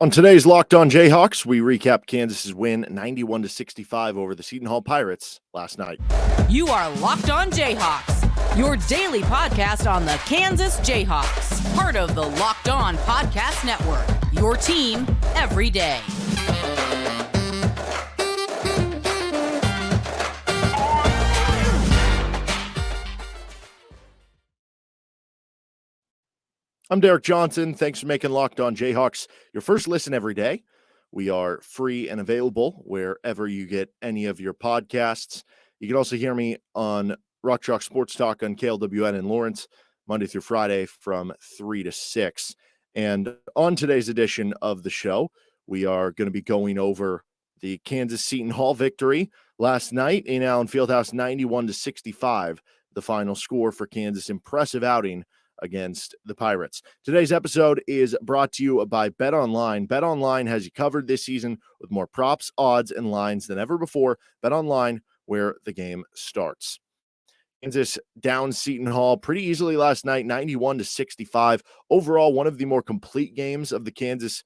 On today's Locked On Jayhawks, we recap Kansas's win 91-65 over the Seton Hall Pirates last night. You are Locked On Jayhawks, your daily podcast on the Kansas Jayhawks, part of the Locked On Podcast Network, your team every day. I'm Derek Johnson. Thanks for making Locked On Jayhawks your first listen every day. We are free and available wherever you get any of your podcasts. You can also hear me on Rock Chalk Sports Talk on KLWN in Lawrence, Monday through Friday from 3 to 6. And on today's edition of the show, we are going to be going over the Kansas Seton Hall victory last night in Allen Fieldhouse, 91-65, the final score for Kansas' impressive outing against the Pirates. Today's episode is brought to you by BetOnline. BetOnline has you covered this season with more props, odds, and lines than ever before. BetOnline, where the game starts. Kansas down Seton Hall pretty easily last night, 91-65. Overall, one of the more complete games of the Kansas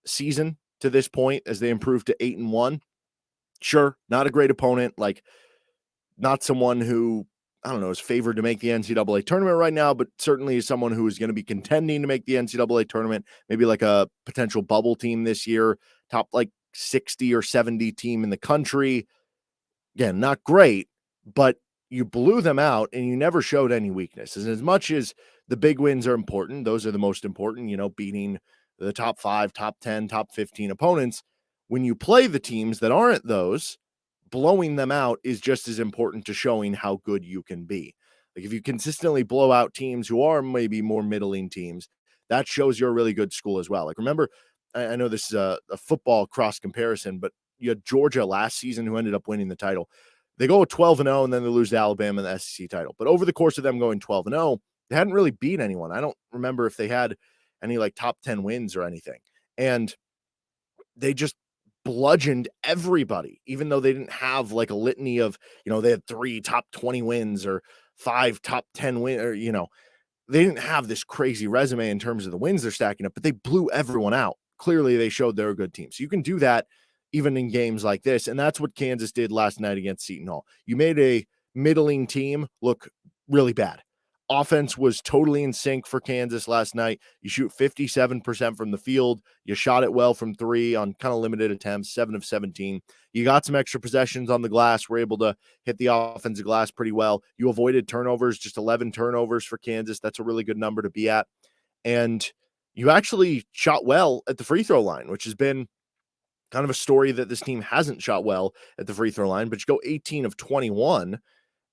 season to this point as they improved to 8-1. Sure, not a great opponent, like not someone who is favored to make the NCAA tournament right now, but certainly is someone who is going to be contending to make the NCAA tournament, maybe like a potential bubble team this year, top like 60 or 70 team in the country. Again, not great, but you blew them out and you never showed any weakness. And as much as the big wins are important, those are the most important, beating the top 5, top 10, top 15 opponents. When you play the teams that aren't those, blowing them out is just as important to showing how good you can be. Like if you consistently blow out teams who are maybe more middling teams, that shows you're a really good school as well. Like remember, I know this is a football cross comparison, but you had Georgia last season who ended up winning the title. They go 12-0 and then they lose to Alabama in the SEC title. But over the course of them going 12-0, they hadn't really beat anyone. I don't remember if they had any like top 10 wins or anything. And they just bludgeoned everybody, even though they didn't have like a litany of, they had 3 top 20 wins or 5 top 10 wins, or, they didn't have this crazy resume in terms of the wins they're stacking up, but they blew everyone out. Clearly they showed they're a good team. So you can do that even in games like this. And that's what Kansas did last night against Seton Hall. You made a middling team look really bad. Offense was totally in sync for Kansas last night. You shoot 57% from the field. You shot it well from 3 on kind of limited attempts, 7 of 17. You got some extra possessions on the glass. Were able to hit the offensive glass pretty well. You avoided turnovers, just 11 turnovers for Kansas. That's a really good number to be at. And you actually shot well at the free throw line, which has been kind of a story that this team hasn't shot well at the free throw line, but you go 18 of 21,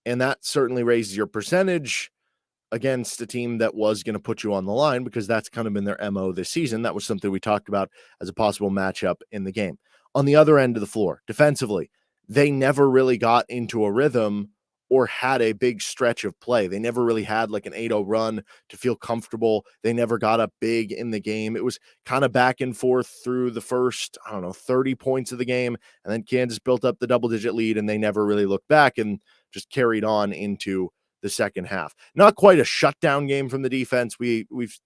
and that certainly raises your percentage against a team that was going to put you on the line, because that's kind of been their MO this season. That was something we talked about as a possible matchup in the game. On the other end of the floor, defensively, they never really got into a rhythm or had a big stretch of play. They never really had like an 8-0 run to feel comfortable. They never got up big in the game. It was kind of back and forth through the first, 30 points of the game. And then Kansas built up the double-digit lead, and they never really looked back and just carried on into the second half. Not quite a shutdown game from the defense. We've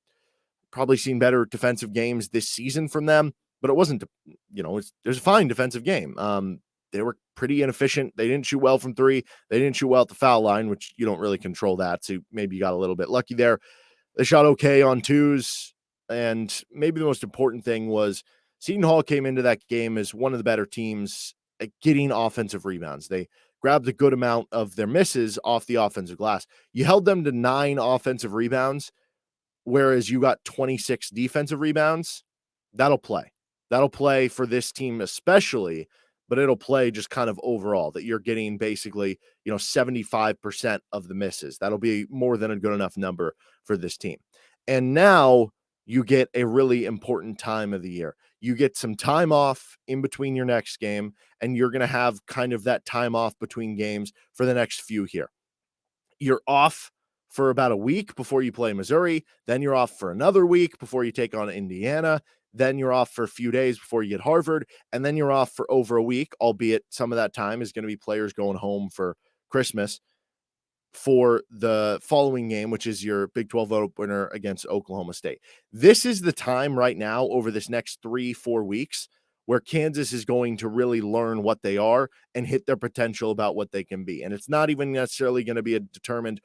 probably seen better defensive games this season from them, but it wasn't, there's a fine defensive game. They were pretty inefficient. They didn't shoot well from 3. They didn't shoot well at the foul line, which you don't really control that. So maybe you got a little bit lucky there. They shot okay on 2s. And maybe the most important thing was Seton Hall came into that game as one of the better teams at getting offensive rebounds. They grabbed a good amount of their misses off the offensive glass. You held them to 9 offensive rebounds, whereas you got 26 defensive rebounds. That'll play for this team especially, but it'll play just kind of overall that you're getting basically, 75% of the misses. That'll be more than a good enough number for this team. And now you get a really important time of the year. You get some time off in between your next game, and you're going to have kind of that time off between games for the next few here. You're off for about a week before you play Missouri. Then you're off for another week before you take on Indiana. Then you're off for a few days before you get Harvard. And then you're off for over a week, albeit some of that time is going to be players going home for Christmas. for the following game, which is your Big 12 opener against Oklahoma State. This is the time right now over this next 3-4 weeks where Kansas is going to really learn what they are and hit their potential about what they can be. And it's not even necessarily going to be determined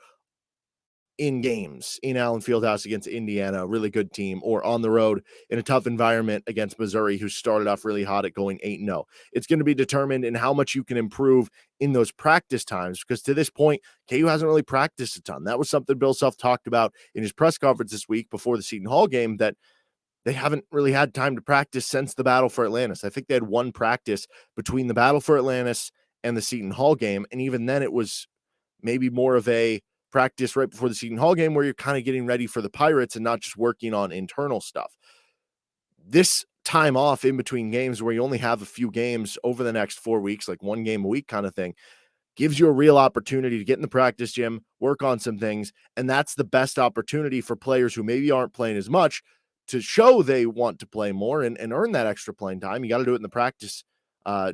in games in Allen Fieldhouse against Indiana, a really good team, or on the road in a tough environment against Missouri, who started off really hot at going 8-0. It's going to be determined in how much you can improve in those practice times, because to this point, KU hasn't really practiced a ton. That was something Bill Self talked about in his press conference this week before the Seton Hall game, that they haven't really had time to practice since the Battle for Atlantis. I think they had one practice between the Battle for Atlantis and the Seton Hall game, and even then it was maybe more of a practice right before the Seton Hall game where you're kind of getting ready for the Pirates and not just working on internal stuff. This time off in between games where you only have a few games over the next 4 weeks, like one game a week kind of thing, gives you a real opportunity to get in the practice gym, work on some things, and that's the best opportunity for players who maybe aren't playing as much to show they want to play more and earn that extra playing time. You got to do it in the practice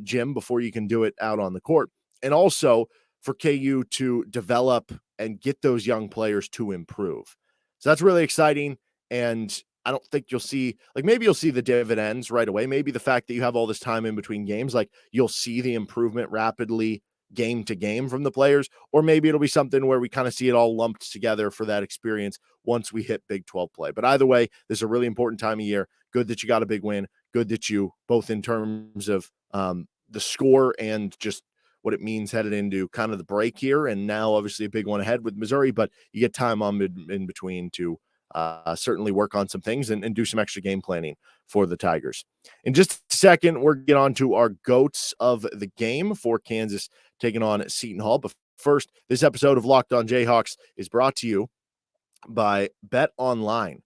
gym before you can do it out on the court. And also for KU to develop and get those young players to improve. So that's really exciting. And I don't think you'll see, like, maybe you'll see the dividends right away. Maybe the fact that you have all this time in between games, like, you'll see the improvement rapidly game to game from the players, or maybe it'll be something where we kind of see it all lumped together for that experience once we hit Big 12 play. But either way, this is a really important time of year. Good that you got a big win. Good that you, both in terms of the score and just what it means headed into kind of the break here. And now obviously a big one ahead with Missouri, but you get time on in between to certainly work on some things and do some extra game planning for the Tigers. In just a second, we're getting on to our GOATs of the game for Kansas taking on Seton Hall. But first, this episode of Locked On Jayhawks is brought to you by BetOnline.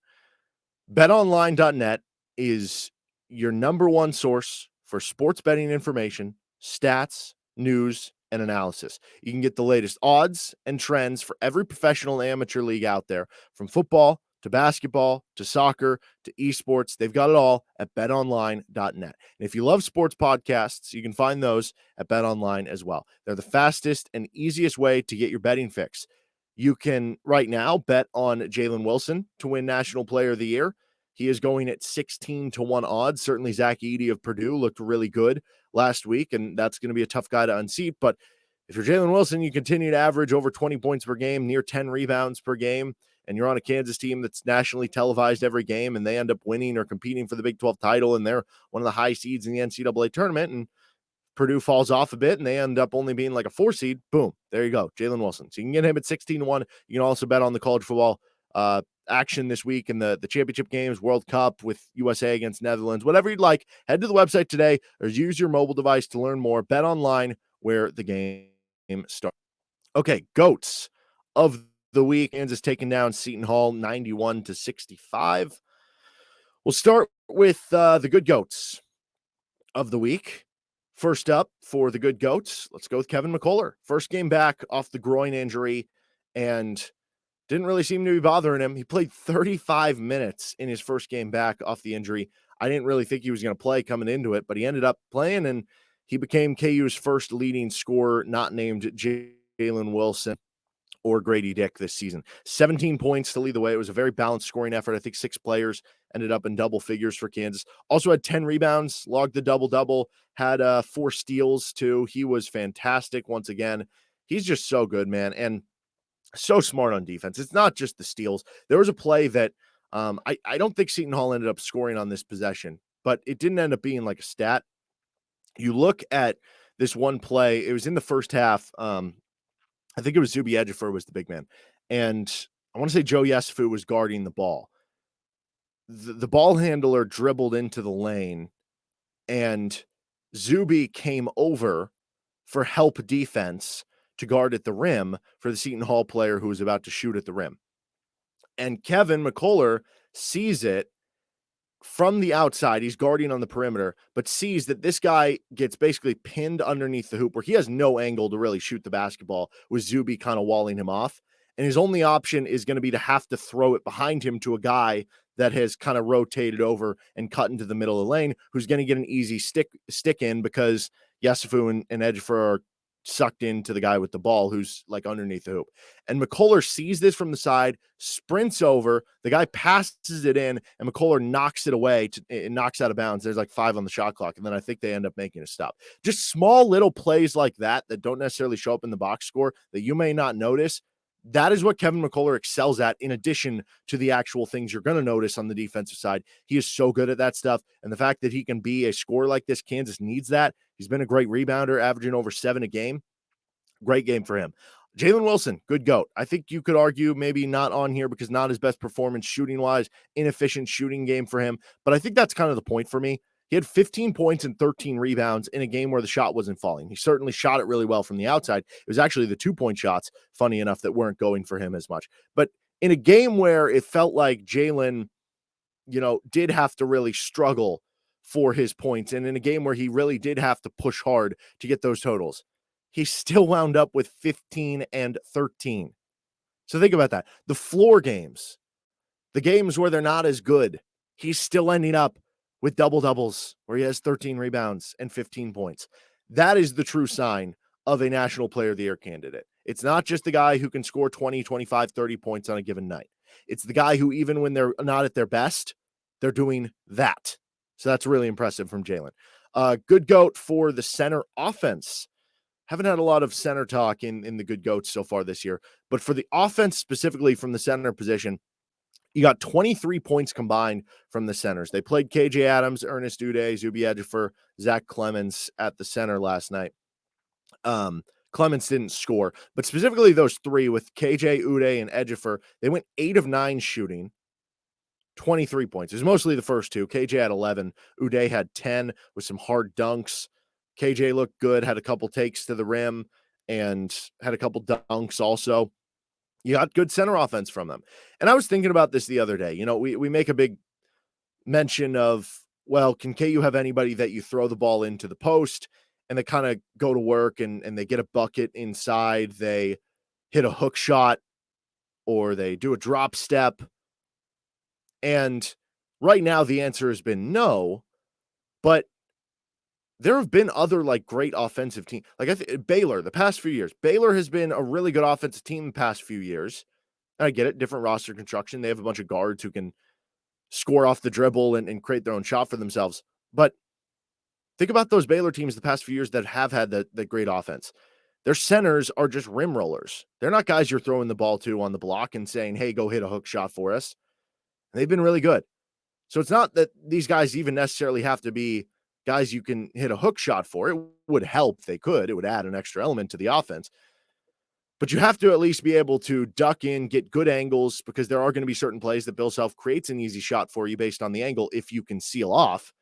BetOnline.net is your number one source for sports betting information, stats, news, and analysis. You can get the latest odds and trends for every professional and amateur league out there, from football to basketball to soccer to esports. They've got it all at betonline.net. And if you love sports podcasts, you can find those at BetOnline as well. They're the fastest and easiest way to get your betting fix. You can right now bet on Jalen Wilson to win National Player of the Year. He is going at 16-1 odds. Certainly Zach Edey of Purdue looked really good last week, and that's going to be a tough guy to unseat. But if you're Jalen Wilson, you continue to average over 20 points per game, near 10 rebounds per game, and you're on a Kansas team that's nationally televised every game, and they end up winning or competing for the Big 12 title, and they're one of the high seeds in the NCAA tournament, and Purdue falls off a bit, and they end up only being like a 4 seed. Boom, there you go, Jalen Wilson. So you can get him at 16-1. You can also bet on the college football action this week in the championship games, World Cup with USA against Netherlands, whatever you'd like. Head to the website today or use your mobile device to learn more. Bet online, where the game starts. Okay, GOATs of the week. Kansas taking down Seton Hall 91-65. We'll start with the good GOATs of the week. First up for the good GOATs, let's go with Kevin McCullar. First game back off the groin injury, and didn't really seem to be bothering him. He played 35 minutes in his first game back off the injury. I didn't really think he was going to play coming into it, but he ended up playing, and he became KU's first leading scorer, not named Jalen Wilson or Grady Dick this season. 17 points to lead the way. It was a very balanced scoring effort. I think 6 players ended up in double figures for Kansas. Also had 10 rebounds, logged the double-double, had 4 steals too. He was fantastic once again. He's just so good, man, and so smart on defense. It's not just the steals. There was a play that I don't think Seton Hall ended up scoring on this possession, but it didn't end up being like a stat. You look at this one play, it was in the first half. I think it was Zuby Ejiofor was the big man. And I want to say Joe Yesufu was guarding the ball. The ball handler dribbled into the lane, and Zuby came over for help defense to guard at the rim for the Seton Hall player who was about to shoot at the rim. And Kevin McCullar sees it from the outside. He's guarding on the perimeter, but sees that this guy gets basically pinned underneath the hoop where he has no angle to really shoot the basketball, with Zuby kind of walling him off. And his only option is going to be to have to throw it behind him to a guy that has kind of rotated over and cut into the middle of the lane, who's going to get an easy stick in, because Yesufu and Ejiofor are sucked into the guy with the ball who's like underneath the hoop. And McCullar sees this from the side, sprints over, the guy passes it in, and McCullar knocks it away. It knocks out of bounds. There's like 5 on the shot clock, and then I think they end up making a stop. Just small little plays like that don't necessarily show up in the box score that you may not notice. That is what Kevin McCullar excels at, in addition to the actual things you're going to notice on the defensive side. He is so good at that stuff. And the fact that he can be a scorer like this, Kansas needs that. He's been a great rebounder, averaging over 7 a game. Great game for him. Jalen Wilson, good GOAT. I think you could argue maybe not on here because not his best performance shooting-wise, inefficient shooting game for him. But I think that's kind of the point for me. He had 15 points and 13 rebounds in a game where the shot wasn't falling. He certainly shot it really well from the outside. It was actually the 2-point shots, funny enough, that weren't going for him as much. But in a game where it felt like Jalen, did have to really struggle for his points, and in a game where he really did have to push hard to get those totals, he still wound up with 15 and 13. So think about that. The floor games, the games where they're not as good, he's still ending up with double-doubles where he has 13 rebounds and 15 points. That is the true sign of a National Player of the Year candidate. It's not just the guy who can score 20, 25, 30 points on a given night. It's the guy who, even when they're not at their best, they're doing that. So that's really impressive from Jalen. Good GOAT for the center offense. Haven't had a lot of center talk in the good GOATs so far this year, but for the offense specifically from the center position, you got 23 points combined from the centers. They played KJ Adams, Ernest Uday, Zuby Ejiofor, Zach Clemens at the center last night. Clemens didn't score, but specifically those three with KJ, Uday, and Ejiofor, they went 8 of 9 shooting, 23 points. It was mostly the first two. KJ had 11. Uday had 10 with some hard dunks. KJ looked good, had a couple takes to the rim, and had a couple dunks also. You got good center offense from them. And I was thinking about this the other day. We make a big mention of, well, can KU have anybody that you throw the ball into the post and they kind of go to work and they get a bucket inside, they hit a hook shot, or they do a drop step? And right now the answer has been no, but there have been other great offensive teams. I think Baylor, the past few years, Baylor has been a really good offensive team the past few years. And I get it, different roster construction. They have a bunch of guards who can score off the dribble and create their own shot for themselves. But think about those Baylor teams the past few years that have had the great offense. Their centers are just rim rollers. They're not guys you're throwing the ball to on the block and saying, hey, go hit a hook shot for us. And they've been really good. So it's not that these guys even necessarily have to be guys you can hit a hook shot for. It would help if they could. It would add an extra element to the offense. But you have to at least be able to duck in, get good angles, because there are going to be certain plays that Bill Self creates an easy shot for you based on the angle if you can seal off.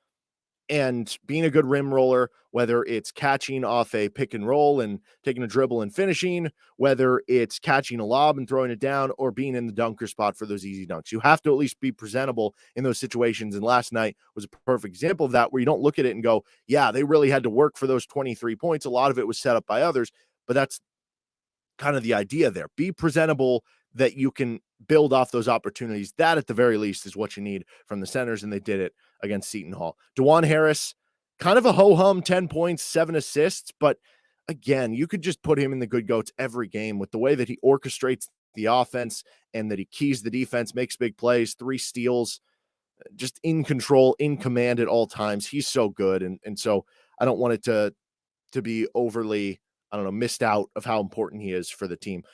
And being a good rim roller, whether it's catching off a pick and roll and taking a dribble and finishing, whether it's catching a lob and throwing it down, or being in the dunker spot for those easy dunks. You have to at least be presentable in those situations. And last night was a perfect example of that, where you don't look at it and go, yeah, they really had to work for those 23 points. A lot of it was set up by others, but that's kind of the idea there. Be presentable, that you can build off those opportunities. That at the very least is what you need from the centers, and they did it against Seton Hall. Dajuan Harris, kind of a ho-hum, 10 points, 7 assists, but again, you could just put him in the good GOATs every game with the way that he orchestrates the offense and that he keys the defense, makes big plays, 3 steals, just in control, in command at all times. He's so good, and so I don't want it to be overly, missed out of how important he is for the team.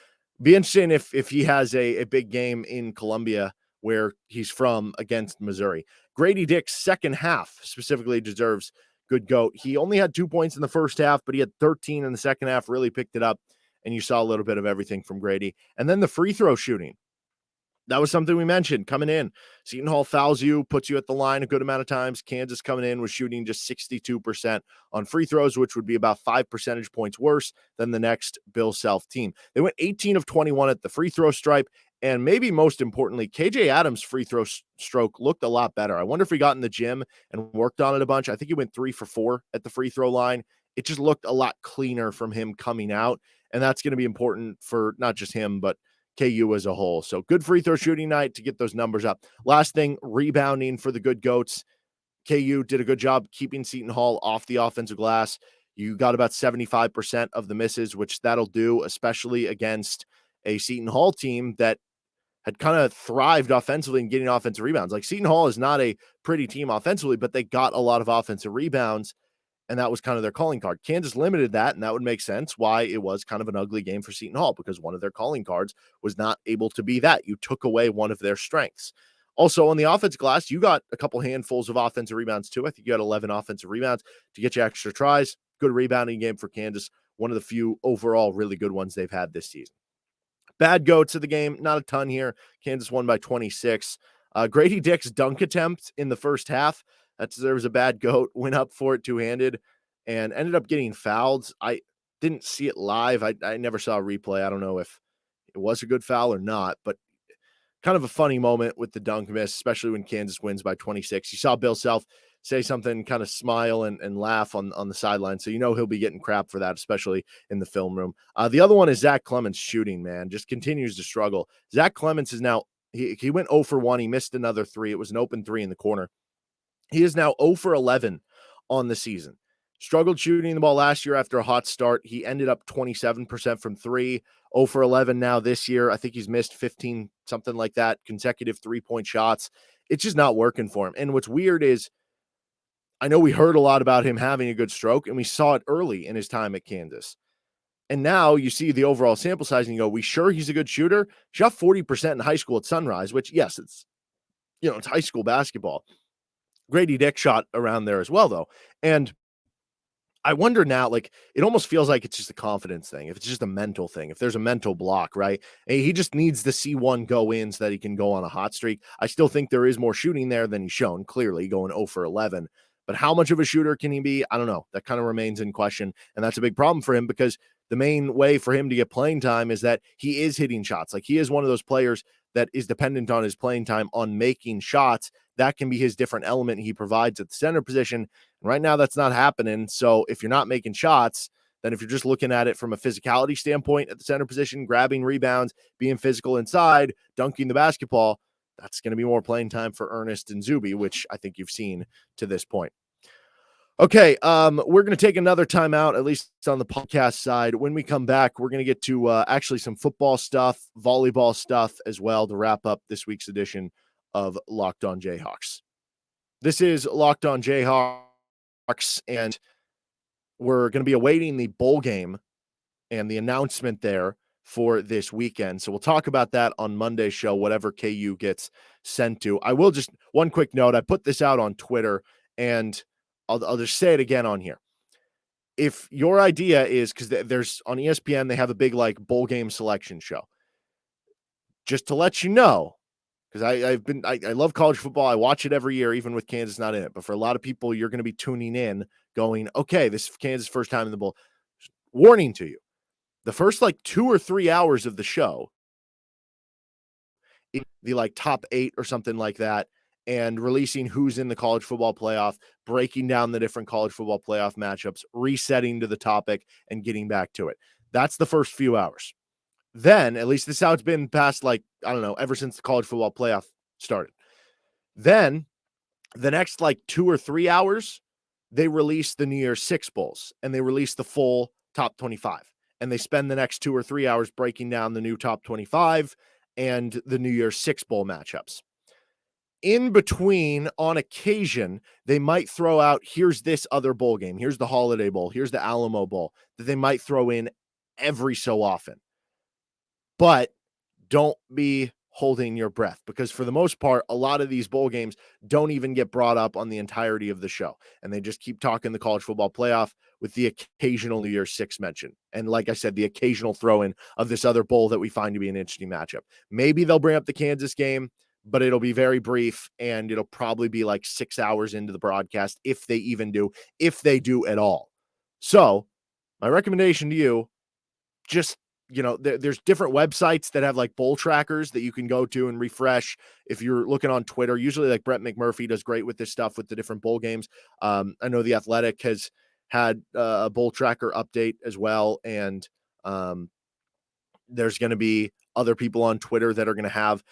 Be interesting if he has a big game in Columbia, where he's from, against Missouri. Grady Dick's second half specifically deserves good GOAT. He only had 2 points in the first half, but he had 13 in the second half, really picked it up, and you saw a little bit of everything from Grady. And then the free throw shooting. That was something we mentioned coming in. Seton Hall fouls you, puts you at the line a good amount of times. Kansas coming in was shooting just 62% on free throws, which would be about 5 percentage points worse than the next Bill Self team. They went 18 of 21 at the free throw stripe. And maybe most importantly, KJ Adams' free throw stroke looked a lot better. I wonder if he got in the gym and worked on it a bunch. I think he went 3 for 4 at the free throw line. It just looked a lot cleaner from him coming out. And that's going to be important for not just him, but KU as a whole. So good free throw shooting night to get those numbers up. Last thing, rebounding for the good GOATs. KU did a good job keeping Seton Hall off the offensive glass. You got about 75% of the misses, which that'll do, especially against a Seton Hall team that had kind of thrived offensively and getting offensive rebounds. Like, Seton Hall is not a pretty team offensively, but they got a lot of offensive rebounds, and that was kind of their calling card. Kansas limited that, and that would make sense why it was kind of an ugly game for Seton Hall, because one of their calling cards was not able to be that. You took away one of their strengths. Also, on the offensive glass, you got a couple handfuls of offensive rebounds too. I think you got 11 offensive rebounds to get you extra tries. Good rebounding game for Kansas. One of the few overall really good ones they've had this season. Bad goats of the game, not a ton here. Kansas won by 26. Grady Dick's dunk attempt in the first half, there was a bad goat, went up for it two-handed and ended up getting fouled. I didn't see it live. I never saw a replay. I don't know if it was a good foul or not, but kind of a funny moment with the dunk miss, especially when Kansas wins by 26. You saw Bill Self say something, kind of smile and laugh on the sideline. So he'll be getting crap for that, especially in the film room. The other one is Zach Clements shooting, man. Just continues to struggle. Zach Clements is now, he went 0 for 1. He missed another 3. It was an open 3 in the corner. He is now 0 for 11 on the season. Struggled shooting the ball last year after a hot start. He ended up 27% from 3, 0 for 11 now this year. I think he's missed 15, something like that, consecutive 3-point shots. It's just not working for him. And what's weird is, I know we heard a lot about him having a good stroke, and we saw it early in his time at Kansas. And now you see the overall sample size and you go, we sure he's a good shooter? Shot 40% in high school at Sunrise, which, yes, it's high school basketball. Grady Dick shot around there as well, though. And I wonder now, like, it almost feels like it's just a confidence thing. If it's just a mental thing, if there's a mental block, right? Hey, he just needs the C1 go in so that he can go on a hot streak. I still think there is more shooting there than he's shown, clearly going 0 for 11. But how much of a shooter can he be? I don't know. That kind of remains in question. And that's a big problem for him, because the main way for him to get playing time is that he is hitting shots. Like, he is one of those players that is dependent on his playing time on making shots. That can be his different element he provides at the center position. And right now that's not happening. So if you're not making shots, then if you're just looking at it from a physicality standpoint at the center position, grabbing rebounds, being physical inside, dunking the basketball, that's going to be more playing time for Ernest and Zuby, which I think you've seen to this point. Okay, we're going to take another timeout, at least on the podcast side. When we come back, we're going to get to actually some football stuff, volleyball stuff as well, to wrap up this week's edition of Locked On Jayhawks. This is Locked On Jayhawks, and we're going to be awaiting the bowl game and the announcement there for this weekend. So we'll talk about that on Monday's show, whatever KU gets sent to. I will just, one quick note, I put this out on Twitter, and I'll just say it again on here. If your idea is, because there's on ESPN, they have a big like bowl game selection show. Just to let you know, because I love college football. I watch it every year, even with Kansas not in it. But for a lot of people, you're going to be tuning in going, okay, this is Kansas' first time in the bowl. Warning to you, the first like 2 or 3 hours of the show, the like top 8 or something like that, and releasing who's in the college football playoff, breaking down the different college football playoff matchups, resetting to the topic, and getting back to it. That's the first few hours. Then, at least this is how it's been past, like, I don't know, ever since the college football playoff started. Then, the next, like, 2 or 3 hours, they release the New Year's Six Bowls, and they release the full top 25. And they spend the next 2 or 3 hours breaking down the new top 25 and the New Year's Six Bowl matchups. In between, on occasion, they might throw out, here's this other bowl game. Here's the Holiday Bowl. Here's the Alamo Bowl, that they might throw in every so often. But don't be holding your breath, because for the most part, a lot of these bowl games don't even get brought up on the entirety of the show. And they just keep talking the college football playoff with the occasional New Year's Six mention. And like I said, the occasional throw in of this other bowl that we find to be an interesting matchup. Maybe they'll bring up the Kansas game, but it'll be very brief, and it'll probably be like 6 hours into the broadcast, if they even do, if they do at all. So my recommendation to you, just, there's different websites that have like bowl trackers that you can go to and refresh. If you're looking on Twitter, usually like Brett McMurphy does great with this stuff with the different bowl games. I know The Athletic has had a bowl tracker update as well. And there's going to be other people on Twitter that are going to have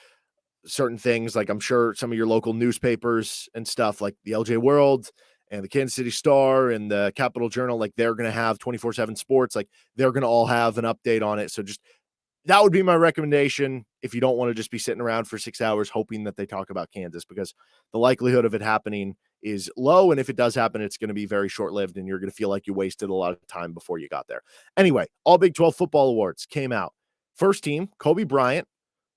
certain things, like I'm sure some of your local newspapers and stuff like the LJ World and the Kansas City Star and the Capital Journal, like they're going to have 24/7 sports, like they're going to all have an update on it. So just that would be my recommendation if you don't want to just be sitting around for 6 hours hoping that they talk about Kansas, because the likelihood of it happening is low. And if it does happen, it's going to be very short-lived and you're going to feel like you wasted a lot of time before you got there. Anyway, all Big 12 football awards came out. First team, Kobe Bryant,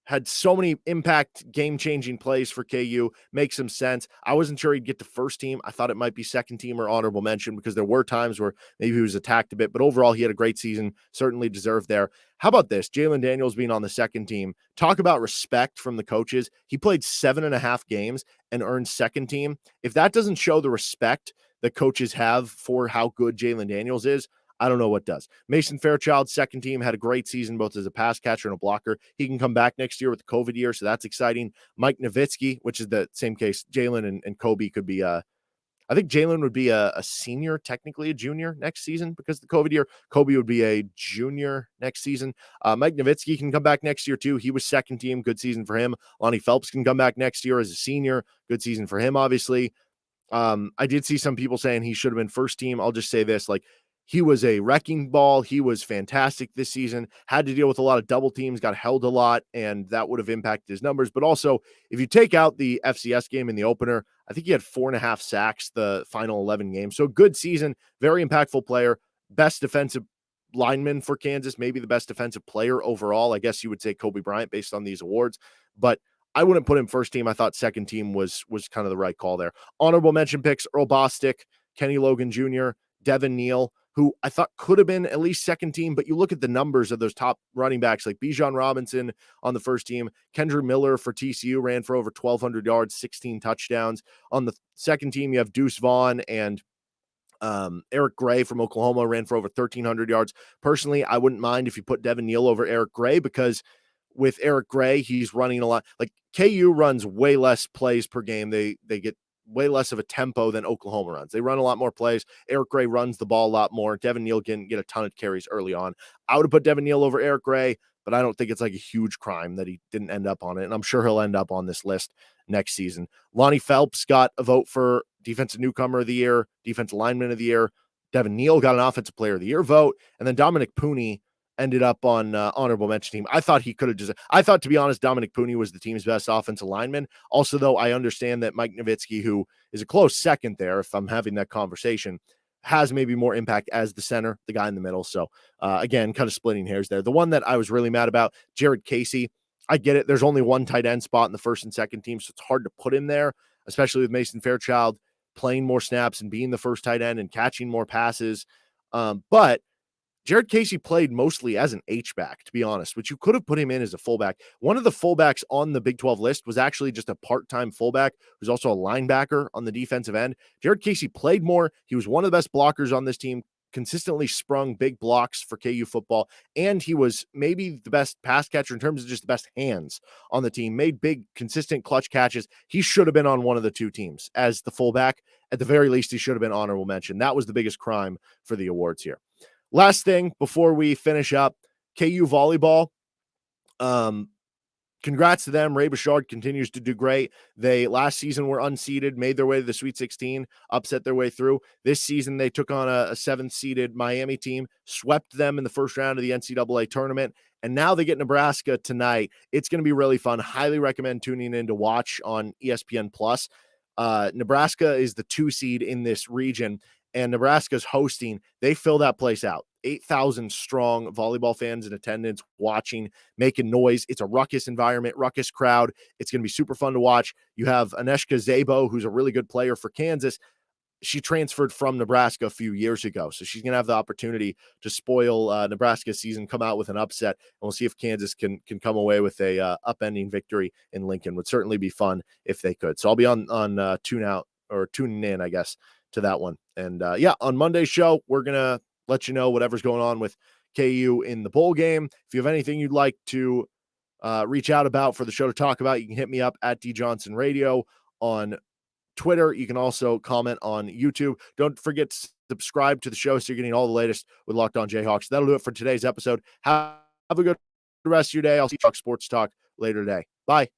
had so many impact game-changing plays for KU. Makes some sense. I wasn't sure he'd get to first team. I thought it might be second team or honorable mention because there were times where maybe he was attacked a bit, but overall he had a great season, certainly deserved there. How about this? Jalen Daniels being on the second team. Talk about respect from the coaches. He played 7.5 games and earned second team. If that doesn't show the respect that coaches have for how good Jalen Daniels is, I don't know what does. Mason Fairchild, second team, had a great season, both as a pass catcher and a blocker. He can come back next year with the COVID year, so that's exciting. Mike Nowitzki, which is the same case, Jalen and Kobe could be I think Jalen would be a senior, technically a junior next season because of the COVID year. Kobe would be a junior next season. Mike Nowitzki can come back next year too. He was second team, good season for him. Lonnie Phelps can come back next year as a senior, good season for him, obviously. I did see some people saying he should have been first team. I'll just say this, like, he was a wrecking ball. He was fantastic this season, had to deal with a lot of double teams, got held a lot, and that would have impacted his numbers. But also, if you take out the FCS game in the opener, I think he had 4.5 sacks the final 11 games. So good season, very impactful player, best defensive lineman for Kansas, maybe the best defensive player overall. I guess you would say Kobe Bryant based on these awards, but I wouldn't put him first team. I thought second team was kind of the right call there. Honorable mention picks, Earl Bostic, Kenny Logan Jr., Devin Neal, who I thought could have been at least second team, but you look at the numbers of those top running backs like Bijan Robinson on the first team, Kendra Miller for TCU ran for over 1,200 yards, 16 touchdowns. On the second team, you have Deuce Vaughn and Eric Gray from Oklahoma ran for over 1,300 yards. Personally, I wouldn't mind if you put Devin Neal over Eric Gray because with Eric Gray, he's running a lot. Like KU runs way less plays per game. They get way less of a tempo than Oklahoma runs. They run a lot more plays. Eric Gray runs the ball a lot more. Devin Neal can get a ton of carries early on. I would have put Devin Neal over Eric Gray, but I don't think it's like a huge crime that he didn't end up on it. And I'm sure he'll end up on this list next season. Lonnie Phelps got a vote for Defensive Newcomer of the Year, Defensive Lineman of the Year. Devin Neal got an Offensive Player of the Year vote. And then Dominic Pooney ended up on honorable mention team. I thought, to be honest, Dominic Pooney was the team's best offensive lineman. Also, though, I understand that Mike Nowitzki, who is a close second there, if I'm having that conversation, has maybe more impact as the center, the guy in the middle. So, again, kind of splitting hairs there. The one that I was really mad about, Jared Casey, I get it. There's only one tight end spot in the first and second team, so it's hard to put him there, especially with Mason Fairchild playing more snaps and being the first tight end and catching more passes. But Jared Casey played mostly as an H-back, to be honest, which you could have put him in as a fullback. One of the fullbacks on the Big 12 list was actually just a part-time fullback who's also a linebacker on the defensive end. Jared Casey played more. He was one of the best blockers on this team, consistently sprung big blocks for KU football, and he was maybe the best pass catcher in terms of just the best hands on the team, made big, consistent clutch catches. He should have been on one of the two teams as the fullback. At the very least, he should have been honorable mention. That was the biggest crime for the awards here. Last thing before we finish up, KU Volleyball. Congrats to them. Ray Bechard continues to do great. They last season were unseeded, made their way to the Sweet 16, upset their way through. This season, they took on a 7th-seeded Miami team, swept them in the first round of the NCAA tournament, and now they get Nebraska tonight. It's going to be really fun. Highly recommend tuning in to watch on ESPN+. Nebraska is the 2 seed in this region, and Nebraska's hosting. They fill that place out. 8,000 strong volleyball fans in attendance, watching, making noise. It's a ruckus environment, ruckus crowd. It's going to be super fun to watch. You have Aneshka Zabo, who's a really good player for Kansas. She transferred from Nebraska a few years ago, so she's going to have the opportunity to spoil Nebraska's season, come out with an upset, and we'll see if Kansas can come away with a upending victory in Lincoln. Would certainly be fun if they could. So I'll be on tuning in, I guess, to that one. And on Monday's show, we're going to let you know whatever's going on with KU in the bowl game. If you have anything you'd like to reach out about for the show to talk about, you can hit me up at D Johnson Radio on Twitter. You can also comment on YouTube. Don't forget to subscribe to the show so you're getting all the latest with Locked On Jayhawks. That'll do it for today's episode. Have a good rest of your day. I'll see you talk sports talk later today. Bye.